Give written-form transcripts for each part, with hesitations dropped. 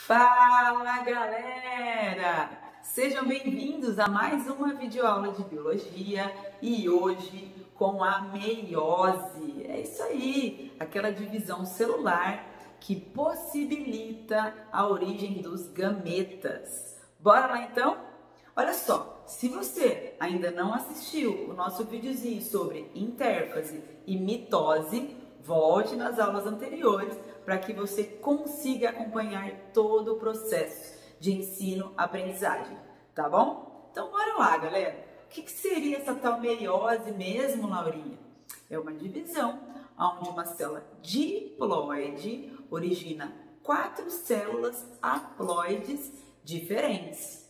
Fala galera! Sejam bem-vindos a mais uma videoaula de biologia e hoje com a meiose. É isso aí, aquela divisão celular que possibilita a origem dos gametas. Bora lá então? Olha só, se você ainda não assistiu o nosso videozinho sobre intérfase e mitose, volte nas aulas anteriores para que você consiga acompanhar todo o processo de ensino-aprendizagem, tá bom? Então bora lá, galera. O que seria essa tal meiose mesmo, Laurinha? É uma divisão onde uma célula diploide origina 4 células haploides diferentes.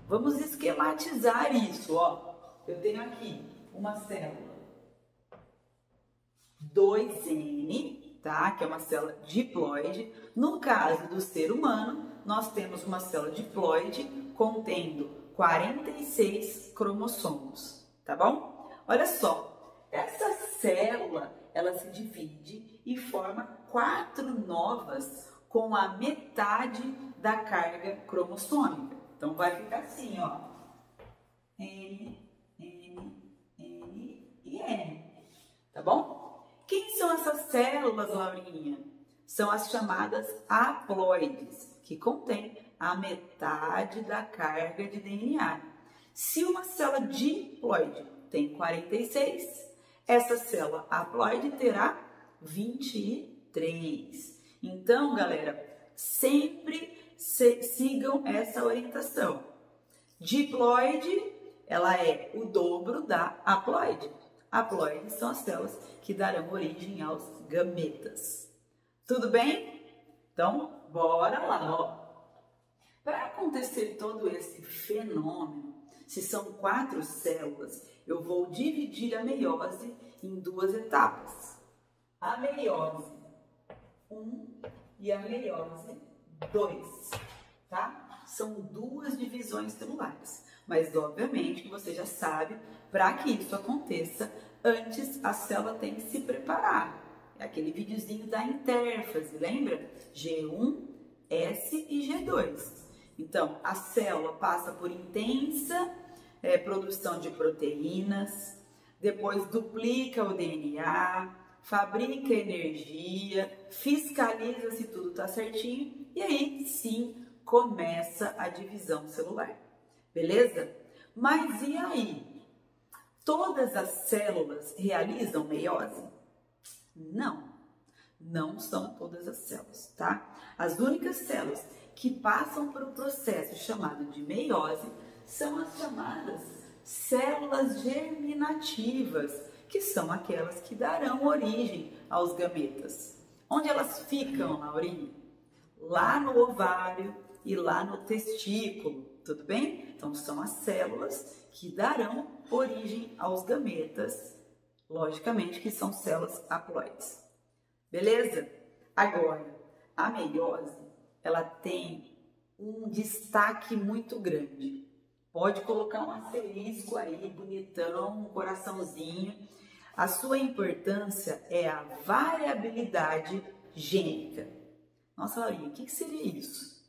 Vamos esquematizar isso, ó. Eu tenho aqui uma célula 2N, tá? Que é uma célula diploide. No caso do ser humano, nós temos uma célula diploide contendo 46 cromossomos, tá bom? Olha só, essa célula, ela se divide e forma 4 novas com a metade da carga cromossômica. Então vai ficar assim, ó, N, N, N e N, tá bom? Quem são essas células, Laurinha? São as chamadas haploides, que contêm a metade da carga de DNA. Se uma célula diploide tem 46, essa célula haploide terá 23. Então, galera, sempre sigam essa orientação. Diploide, ela é o dobro da haploide. Haploides são as células que darão origem aos gametas. Tudo bem? Então, bora lá. Para acontecer todo esse fenômeno, se são 4 células, eu vou dividir a meiose em 2 etapas. A meiose 1 e a meiose 2, tá? São 2 divisões celulares. Mas, obviamente, você já sabe, para que isso aconteça, antes a célula tem que se preparar. É aquele videozinho da intérfase, lembra? G1, S e G2. Então, a célula passa por intensa produção de proteínas, depois duplica o DNA, fabrica energia, fiscaliza se tudo está certinho e aí sim começa a divisão celular. Beleza? Mas e aí? Todas as células realizam meiose? Não, não são todas as células, tá? As únicas células que passam por um processo chamado de meiose são as chamadas células germinativas, que são aquelas que darão origem aos gametas. Onde elas ficam, Laurinha? Lá no ovário e lá no testículo, tudo bem? Então, são as células que darão origem aos gametas, logicamente que são células haploides. Beleza? Agora, a meiose, ela tem um destaque muito grande. Pode colocar um asterisco aí, bonitão, um coraçãozinho. A sua importância é a variabilidade gênica. Nossa, Laurinha, o que seria isso?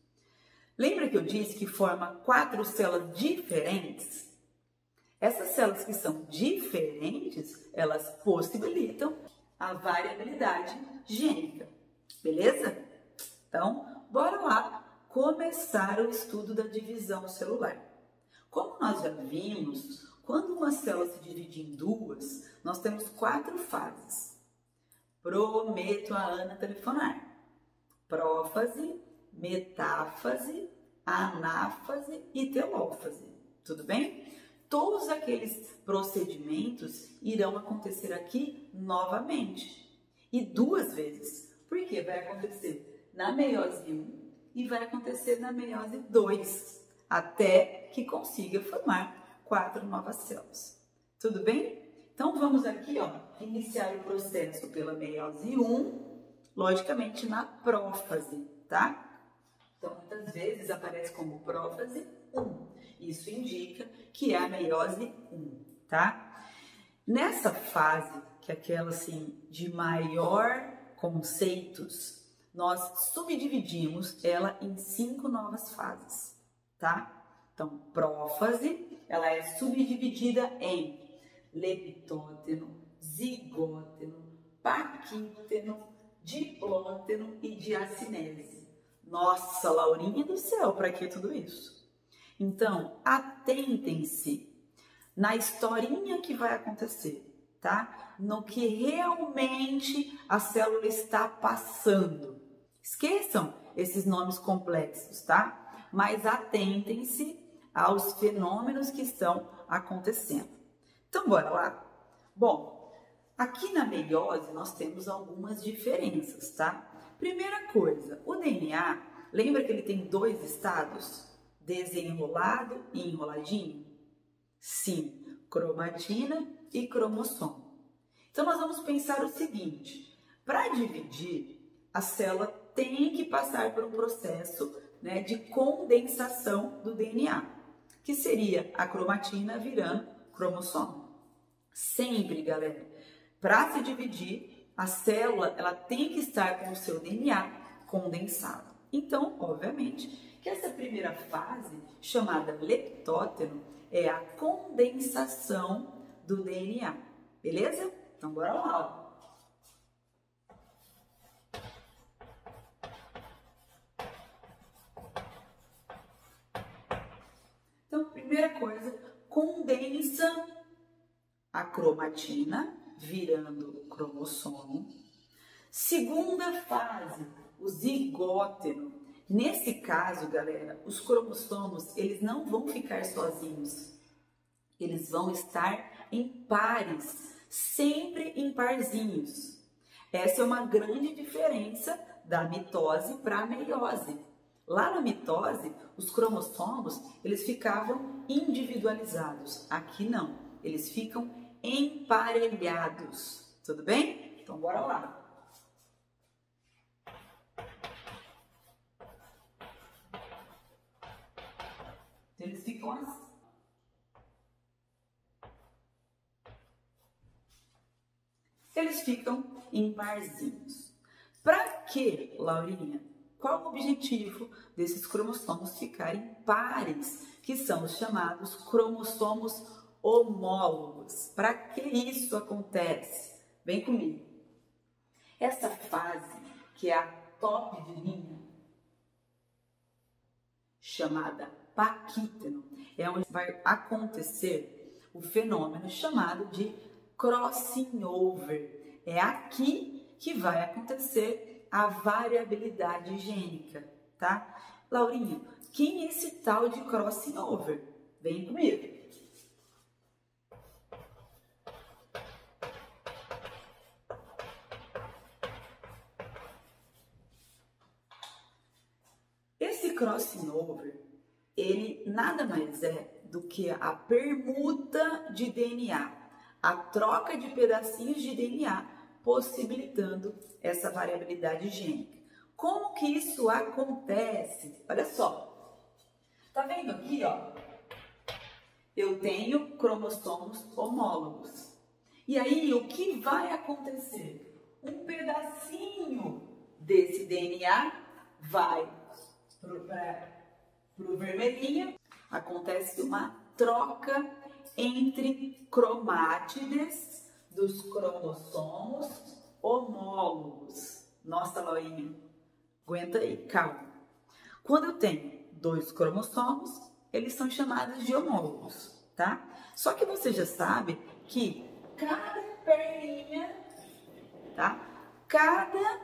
Lembra que eu disse que forma 4 células diferentes? Essas células que são diferentes, elas possibilitam a variabilidade gênica, beleza? Então, bora lá começar o estudo da divisão celular. Como nós já vimos, quando uma célula se divide em 2, nós temos 4 fases. Prometo a Ana telefonar. Prófase, metáfase, anáfase e telófase. Tudo bem? Todos aqueles procedimentos irão acontecer aqui novamente. E 2 vezes. Porque vai acontecer na meiose 1 e vai acontecer na meiose 2. Até que consiga formar 4 novas células. Tudo bem? Então vamos aqui, ó, iniciar o processo pela meiose 1, logicamente na prófase, tá? Então, muitas vezes aparece como prófase 1. Isso indica que é a meiose 1, tá? Nessa fase, que é aquela assim de maior conceitos, nós subdividimos ela em 5 novas fases, tá? Então, prófase, ela é subdividida em leptóteno, zigóteno, paquíteno, diplóteno e diacinese. Nossa, Laurinha do céu, para que tudo isso? Então, atentem-se na historinha que vai acontecer, tá? No que realmente a célula está passando. Esqueçam esses nomes complexos, tá? Mas atentem-se aos fenômenos que estão acontecendo. Então, bora lá? Bom, aqui na meiose nós temos algumas diferenças, tá? Primeira coisa, o DNA, lembra que ele tem 2 estados? Desenrolado e enroladinho? Sim, cromatina e cromossomo. Então, nós vamos pensar o seguinte, para dividir, a célula tem que passar por um processo, né, de condensação do DNA, que seria a cromatina virando cromossomo. Sempre, galera, para se dividir, a célula ela tem que estar com o seu DNA condensado. Então, obviamente, que essa primeira fase, chamada leptóteno, é a condensação do DNA, beleza? Então, bora lá. Então, primeira coisa, condensa a cromatina, virando cromossomo. Segunda fase, o zigóteno. Nesse caso, galera, os cromossomos, eles não vão ficar sozinhos. Eles vão estar em pares, sempre em parzinhos. Essa é uma grande diferença da mitose para a meiose. Lá na mitose, os cromossomos, eles ficavam individualizados. Aqui não, eles ficam emparelhados. Tudo bem? Então, bora lá. Eles ficam assim. Eles ficam em parzinhos. Para que, Laurinha? Qual o objetivo desses cromossomos ficarem pares, que são os chamados cromossomos homólogos? Para que isso acontece? Vem comigo. Essa fase, que é a top de linha, chamada paquíteno, é onde vai acontecer o fenômeno chamado de crossing over. É aqui que vai acontecer a variabilidade gênica, tá? Laurinha, quem é esse tal de crossing over? Vem comigo. Esse crossing over, ele nada mais é do que a permuta de DNA, a troca de pedacinhos de DNA, possibilitando essa variabilidade gênica. Como que isso acontece? Olha só, tá vendo aqui, ó? Eu tenho cromossomos homólogos. E aí, o que vai acontecer? Um pedacinho desse DNA vai pro vermelhinho. Acontece uma troca entre cromátides dos cromossomos homólogos. Nossa, Laurinha, aguenta aí, calma. Quando eu tenho 2 cromossomos, eles são chamados de homólogos, tá? Só que você já sabe que cada perninha, tá? Cada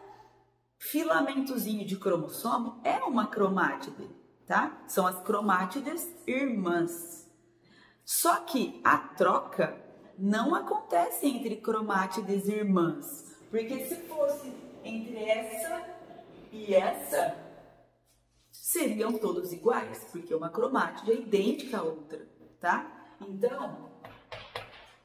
filamentozinho de cromossomo é uma cromátide, tá? São as cromátides irmãs. Só que a troca não acontece entre cromátides irmãs, porque se fosse entre essa e essa, seriam todos iguais, porque uma cromátide é idêntica à outra, tá? Então,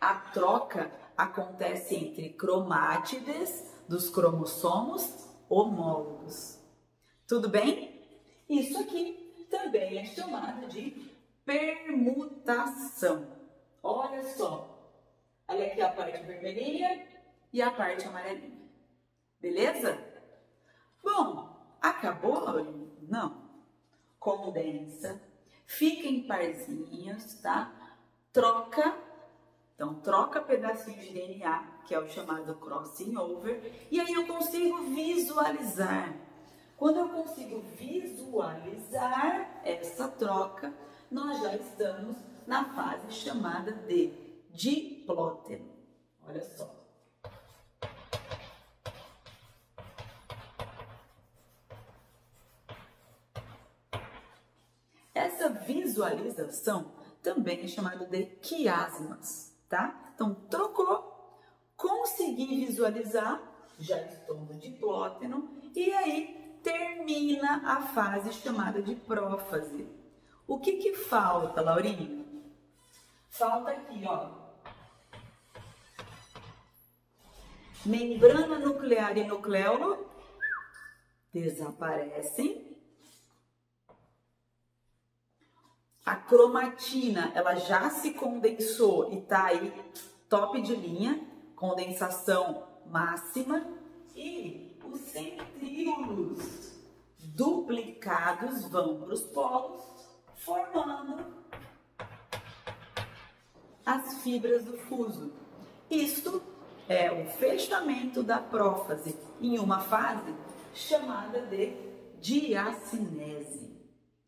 a troca acontece entre cromátides dos cromossomos homólogos. Tudo bem? Isso aqui também é chamado de permutação. Olha só, olha aqui a parte vermelhinha e a parte amarelinha. Beleza? Bom, acabou, Laurinha? Não. Condensa, fica em parzinhos, tá? Troca, então troca pedacinho de DNA, que é o chamado crossing over, e aí eu consigo visualizar. Quando eu consigo visualizar essa troca, nós já estamos na fase chamada de diplóteno. Olha só. Essa visualização também é chamada de quiasmas, tá? Então, trocou, consegui visualizar, já estou no diplóteno, e aí termina a fase chamada de prófase. O que falta, Laurinha? Falta aqui, ó. Membrana nuclear e nucleolo desaparecem. A cromatina, ela já se condensou e tá aí top de linha, condensação máxima. E os centríolos duplicados vão para os polos, formando as fibras do fuso. Isto é o fechamento da prófase em uma fase chamada de diacinese,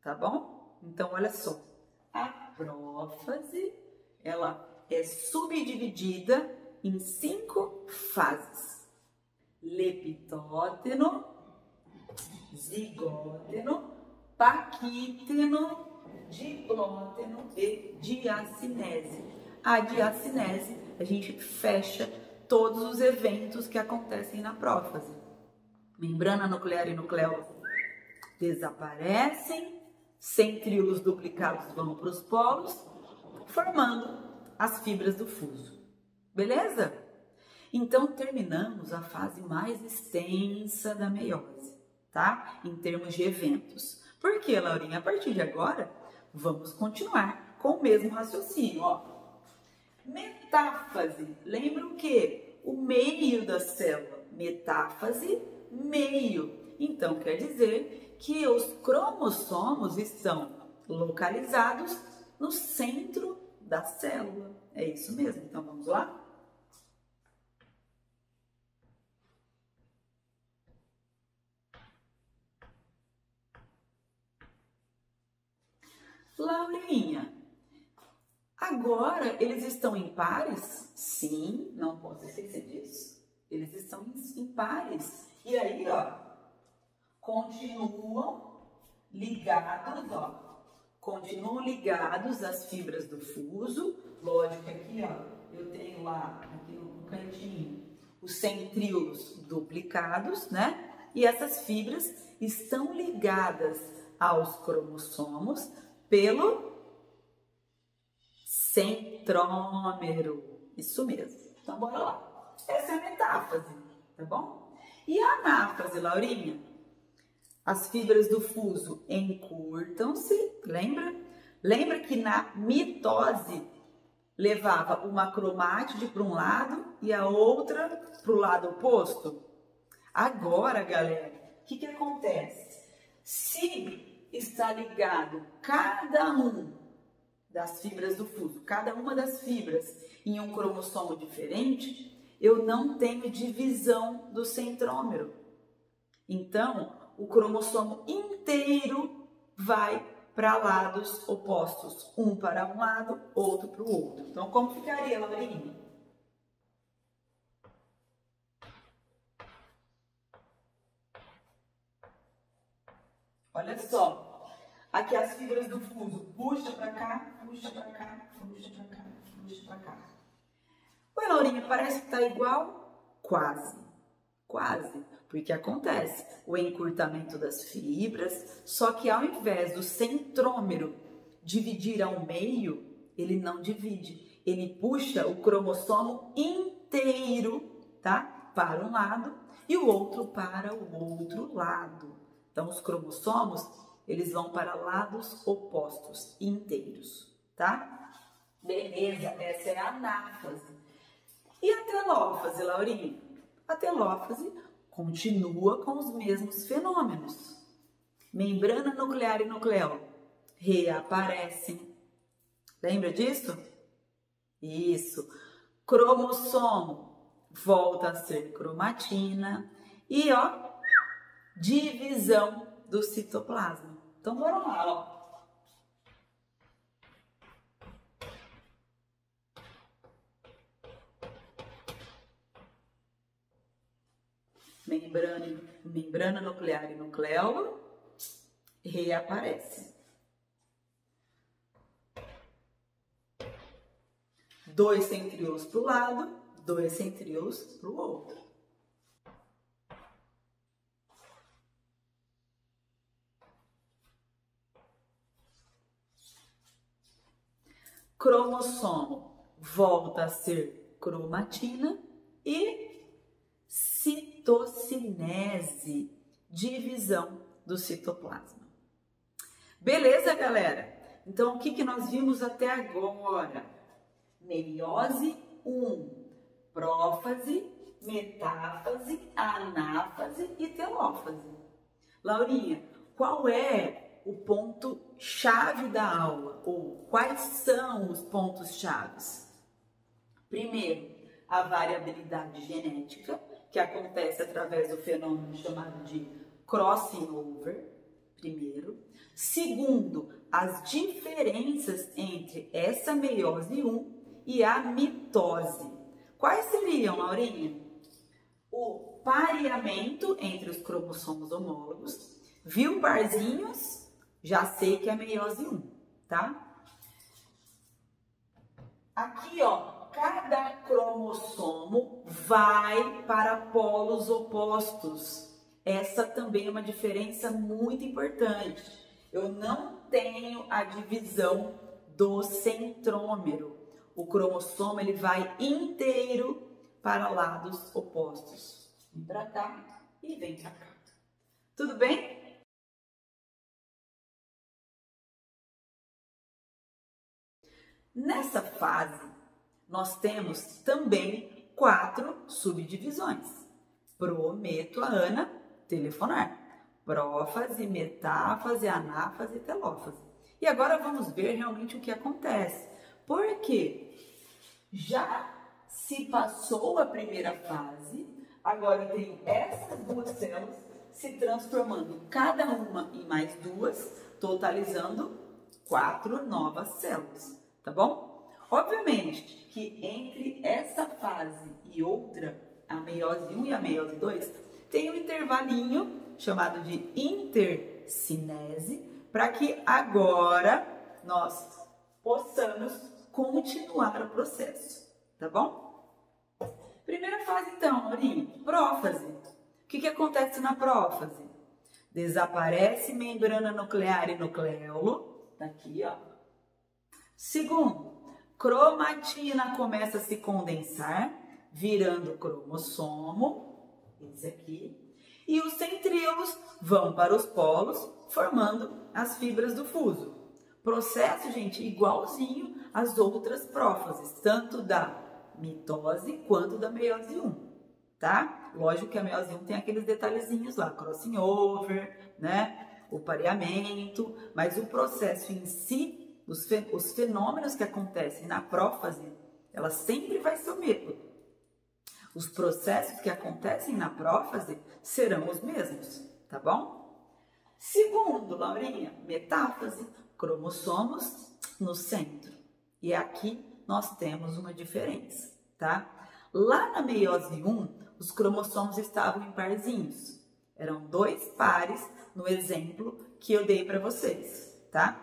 tá bom? Então, olha só, a prófase, ela é subdividida em 5 fases: leptóteno, zigóteno, paquíteno, diplóteno e diacinese. A diacinese, a gente fecha todos os eventos que acontecem na prófase. Membrana nuclear e nucleolo desaparecem, centríolos duplicados vão para os polos, formando as fibras do fuso. Beleza? Então, terminamos a fase mais extensa da meiose, tá? Em termos de eventos. Por quê, Laurinha? A partir de agora, vamos continuar com o mesmo raciocínio, ó. Metáfase. Lembra o quê? O meio da célula. Metáfase, meio. Então, quer dizer que os cromossomos estão localizados no centro da célula. É isso mesmo. Então, vamos lá? Laurinha, agora eles estão em pares? Sim, não posso esquecer disso. Eles estão em pares. E aí, ó, continuam ligados, ó. Continuam ligados às fibras do fuso. Lógico que aqui, ó, eu tenho lá, aqui no cantinho, os centríolos duplicados, né? E essas fibras estão ligadas aos cromossomos pelo centrômero. Isso mesmo. Então, bora lá. Essa é a metáfase, tá bom? E a anáfase, Laurinha? As fibras do fuso encurtam-se, lembra? Lembra que na mitose levava uma cromátide para um lado e a outra para o lado oposto? Agora, galera, o que acontece? Se está ligado cada um das fibras do fuso, cada uma das fibras em um cromossomo diferente, eu não tenho divisão do centrômero. Então, o cromossomo inteiro vai para lados opostos, um para um lado, outro para o outro. Então, como ficaria, Laurinha? Olha só, aqui as fibras do fuso, puxa para cá, puxa para cá, puxa para cá, puxa para cá. Oi, Laurinha, parece que tá igual? Quase, quase, porque acontece o encurtamento das fibras, só que ao invés do centrômero dividir ao meio, ele não divide, ele puxa o cromossomo inteiro, tá? Para um lado e o outro para o outro lado. Então, os cromossomos, eles vão para lados opostos, inteiros, tá? Beleza, essa é a anáfase. E a telófase, Laurinha? A telófase Continua com os mesmos fenômenos. Membrana nuclear e nucleolo reaparecem. Lembra disso? Isso. Cromossomo volta a ser cromatina. E, ó, divisão do citoplasma. Então, bora lá, ó. Membrana nuclear e nucleolo reaparece. 2 centríolos para o lado, 2 centríolos para o outro. Cromossomo volta a ser cromatina e citocinese, divisão do citoplasma. Beleza, galera? Então, o que nós vimos até agora? Meiose 1, prófase, metáfase, anáfase e telófase. Laurinha, qual é o ponto-chave da aula? Ou quais são os pontos-chaves? Primeiro, a variabilidade genética, que acontece através do fenômeno chamado de crossing over, primeiro. Segundo, as diferenças entre essa meiose 1 e a mitose. Quais seriam, Laurinha? O pareamento entre os cromossomos homólogos. Viu parzinhos? Já sei que é meiose 1, tá? Aqui, ó. Cada cromossomo vai para polos opostos. Essa também é uma diferença muito importante. Eu não tenho a divisão do centrômero. O cromossomo ele vai inteiro para lados opostos. Vem para cá e vem para cá. Tudo bem? Nessa fase, nós temos também 4 subdivisões. Prometo a Ana telefonar. Prófase, metáfase, anáfase e telófase. E agora vamos ver realmente o que acontece. Porque já se passou a primeira fase, agora tem essas duas células se transformando cada uma em mais 2, totalizando 4 novas células, tá bom? Obviamente que entre essa fase e outra, a meiose 1 e a meiose 2, tem um intervalinho chamado de intercinese, para que agora nós possamos continuar o processo, tá bom? Primeira fase então, Laurinha, prófase. O que acontece na prófase? Desaparece membrana nuclear e nucleolo, tá aqui, ó. Segundo, cromatina começa a se condensar, virando cromossomo, esse aqui, e os centríolos vão para os polos, formando as fibras do fuso. Processo, gente, igualzinho às outras prófases, tanto da mitose quanto da meiose 1, tá? Lógico que a meiose 1 tem aqueles detalhezinhos lá, crossing over, né? O pareamento, mas o processo em si, os fenômenos que acontecem na prófase, ela sempre vai ser o mesmo. Os processos que acontecem na prófase serão os mesmos, tá bom? Segundo, Laurinha, metáfase, cromossomos no centro. E aqui nós temos uma diferença, tá? Lá na meiose 1, os cromossomos estavam em parzinhos. Eram 2 pares no exemplo que eu dei para vocês, tá?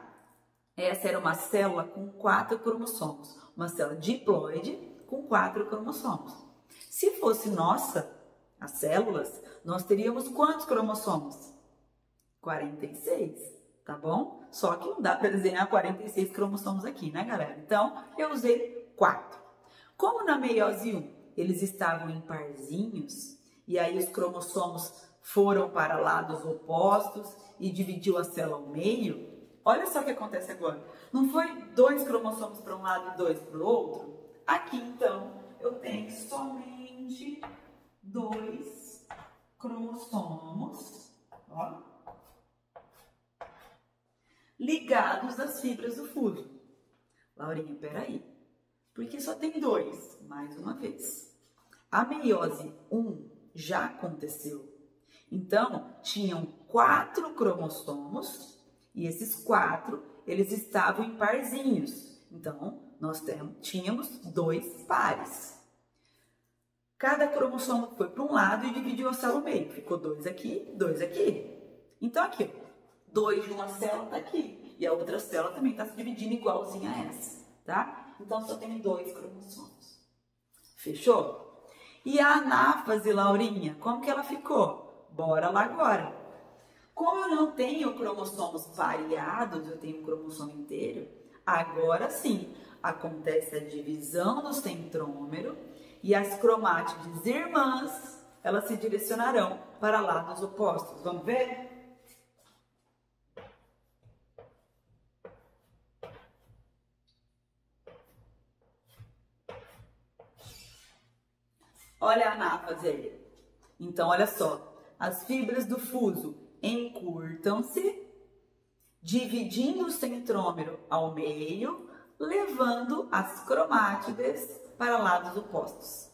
Essa era uma célula com 4 cromossomos, uma célula diploide com 4 cromossomos. Se fosse nossa, as células, nós teríamos quantos cromossomos? 46, tá bom? Só que não dá para desenhar 46 cromossomos aqui, né, galera? Então, eu usei 4. Como na meiose 1 eles estavam em parzinhos, e aí os cromossomos foram para lados opostos e dividiu a célula ao meio, olha só o que acontece agora. Não foi 2 cromossomos para um lado e 2 para o outro? Aqui, então, eu tenho somente 2 cromossomos, ó, ligados às fibras do fuso. Laurinha, peraí, porque só tem 2, mais uma vez. A meiose 1 já aconteceu. Então, tinham 4 cromossomos e esses 4, eles estavam em parzinhos. Então, nós tínhamos 2 pares. Cada cromossomo foi para um lado e dividiu a célula no meio. Ficou 2 aqui, 2 aqui. Então, aqui, 2 de uma célula está aqui. E a outra célula também está se dividindo igualzinha a essa, tá? Então, só tem 2 cromossomos. Fechou? E a anáfase, Laurinha, como que ela ficou? Bora lá agora. Como eu não tenho cromossomos variados, eu tenho um cromossomo inteiro, agora sim acontece a divisão do centrômero e as cromátides irmãs, elas se direcionarão para lados opostos. Vamos ver? Olha a anáfase aí. Então, olha só. As fibras do fuso encurtam-se, dividindo o centrômero ao meio, levando as cromátides para lados opostos.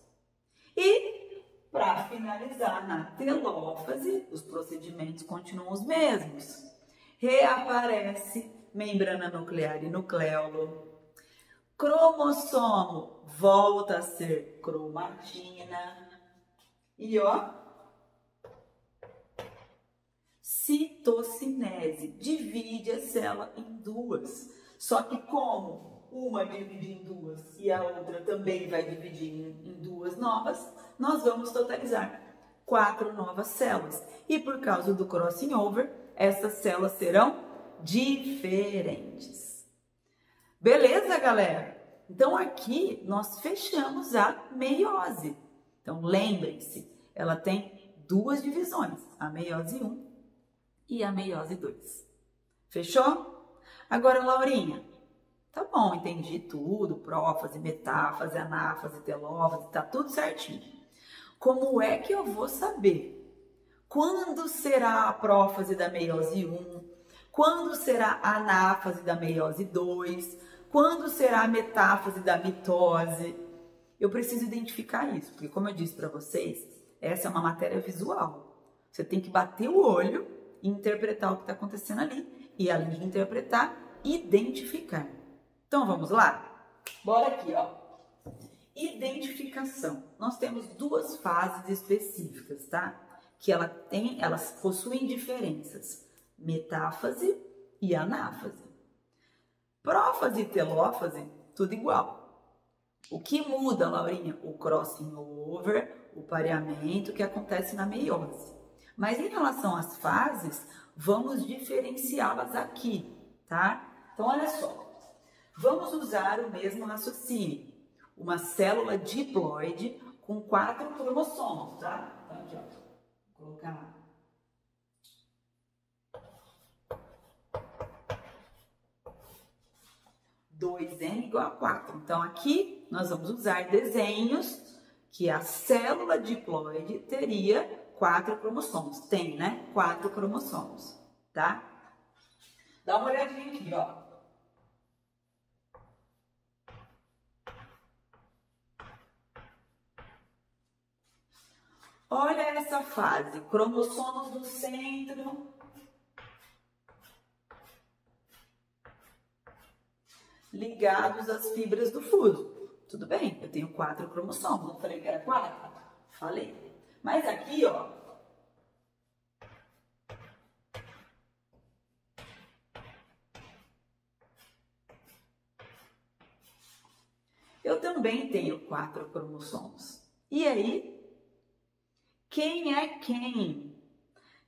E, para finalizar, na telófase, os procedimentos continuam os mesmos. Reaparece membrana nuclear e nucleolo. Cromossomo volta a ser cromatina. E ó, citocinese divide a célula em 2. Só que como uma divide em 2 e a outra também vai dividir em 2 novas, nós vamos totalizar 4 novas células. E por causa do crossing over, essas células serão diferentes. Beleza, galera? Então, aqui nós fechamos a meiose. Então, lembrem-se, ela tem 2 divisões, a meiose 1 e a meiose 2. Fechou? Agora, Laurinha, tá bom, entendi tudo, prófase, metáfase, anáfase, telófase, tá tudo certinho. Como é que eu vou saber quando será a prófase da meiose 1, quando será a anáfase da meiose 2, quando será a metáfase da mitose? Eu preciso identificar isso, porque como eu disse para vocês, essa é uma matéria visual. Você tem que bater o olho e interpretar o que está acontecendo ali. E além de interpretar, identificar. Então vamos lá? Bora aqui, ó. Identificação. Nós temos 2 fases específicas, tá? Que elas possuem diferenças. Metáfase e anáfase. Prófase e telófase, tudo igual. O que muda, Laurinha? O crossing over, o pareamento que acontece na meiose. Mas em relação às fases, vamos diferenciá-las aqui, tá? Então, olha só. Vamos usar o mesmo raciocínio. Uma célula diploide com 4 cromossomos, tá? Então, aqui, ó. Vou colocar 2n igual a 4. Então, aqui nós vamos usar desenhos que a célula diploide teria 4 cromossomos. Tem, né? 4 cromossomos, tá? Dá uma olhadinha aqui, ó. Olha essa fase, cromossomos do centro. Ligados às fibras do fuso. Tudo bem, eu tenho 4 cromossomos. Não falei que era 4? Falei. Mas aqui, ó. Eu também tenho 4 cromossomos. E aí? Quem é quem?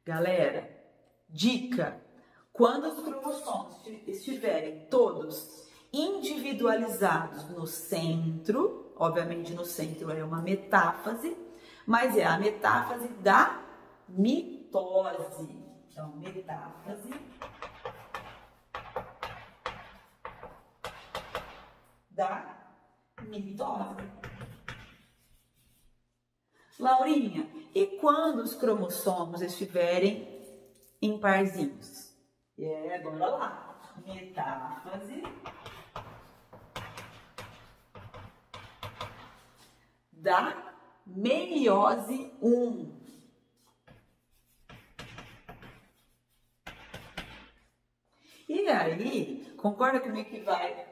Galera, dica. Quando os cromossomos estiverem todos individualizados no centro, obviamente no centro é uma metáfase, mas é a metáfase da mitose. Então, metáfase da mitose. Laurinha, E quando os cromossomos estiverem em parzinhos? Bora lá. Metáfase da meiose 1. E aí, concorda comigo que vai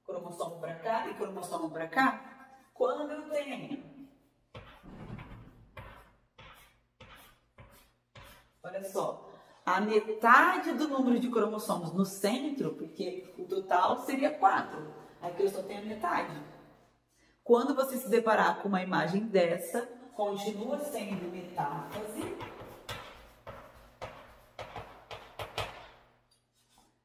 cromossomo para cá e cromossomo para cá? Quando eu tenho, olha só, a metade do número de cromossomos no centro, porque o total seria 4, aqui eu só tenho a metade. Quando você se deparar com uma imagem dessa, continua sendo metáfase,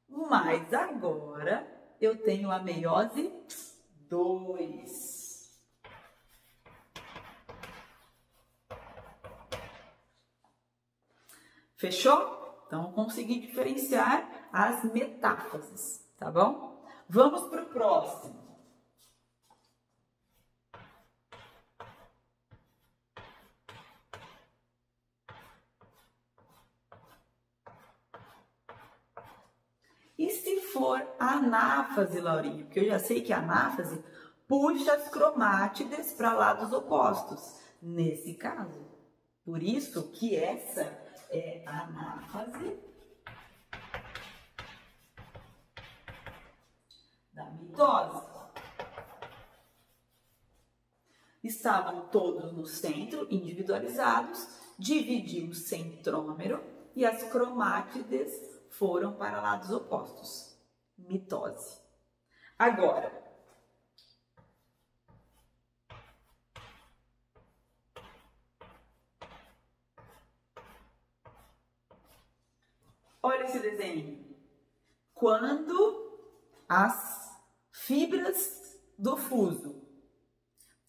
mas agora eu tenho a meiose 2. Fechou? Então, consegui diferenciar as metáfases, tá bom? Vamos para o próximo. E se for anáfase, Laurinha? Porque eu já sei que a anáfase puxa as cromátides para lados opostos, nesse caso. Por isso que essa é a anáfase da mitose. Estavam todos no centro, individualizados, dividiu o centrômero e as cromátides foram para lados opostos. Mitose. Agora, olha esse desenho. Quando as fibras do fuso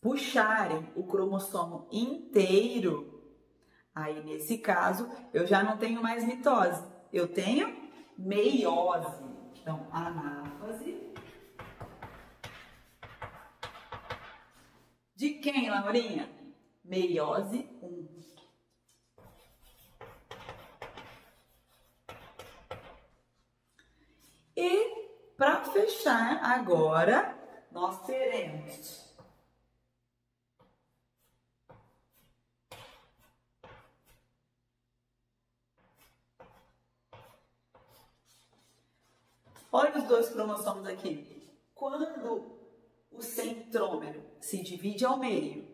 puxarem o cromossomo inteiro, aí nesse caso eu já não tenho mais mitose, eu tenho meiose. Então, anáfase de quem, Laurinha? Meiose 1. E para fechar agora, nós teremos olha os dois cromossomos aqui. Quando o centrômero se divide ao meio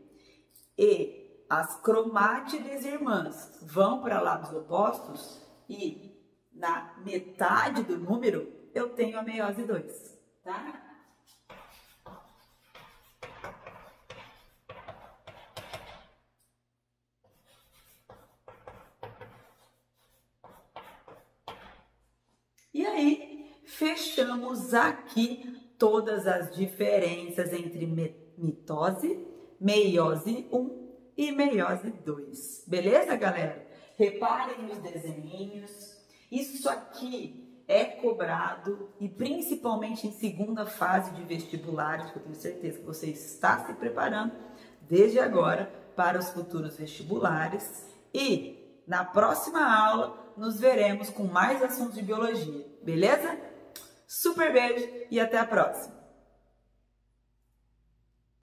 e as cromátides irmãs vão para lados opostos e na metade do número eu tenho a meiose 2, tá? E aí, fechamos aqui todas as diferenças entre mitose, meiose 1 e meiose 2. Beleza, galera? Reparem nos desenhinhos. Isso aqui é cobrado e principalmente em segunda fase de vestibulares, que eu tenho certeza que você está se preparando desde agora para os futuros vestibulares. E na próxima aula nos veremos com mais assuntos de biologia, beleza? Super beijo e até a próxima!